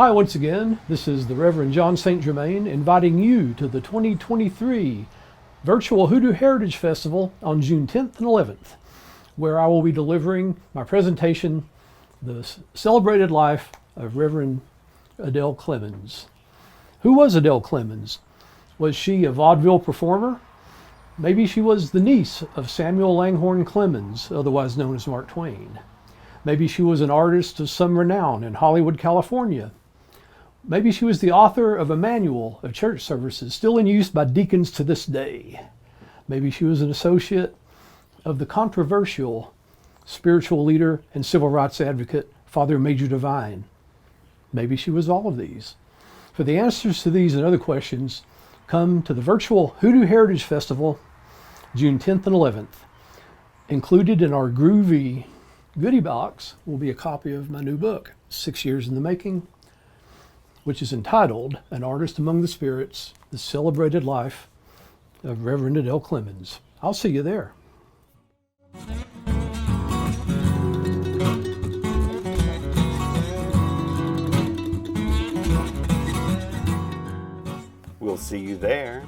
Hi, once again, this is the Reverend John St. Germain inviting you to the 2023 Virtual Hoodoo Heritage Festival on June 10th and 11th, where I will be delivering my presentation, The Celebrated Life of Reverend Adele Clemens. Who was Adele Clemens? Was she a vaudeville performer? Maybe she was the niece of Samuel Langhorne Clemens, otherwise known as Mark Twain. Maybe she was an artist of some renown in Hollywood, California. Maybe she was the author of a manual of church services still in use by deacons to this day. Maybe she was an associate of the controversial spiritual leader and civil rights advocate, Father Major Divine. Maybe she was all of these. For the answers to these and other questions, come to the virtual Hoodoo Heritage Festival, June 10th and 11th. Included in our groovy goodie box will be a copy of my new book, 6 Years in the Making, which is entitled An Artist Among the Spirits, The Celebrated Life of Reverend Adele Clemens. I'll see you there. We'll see you there.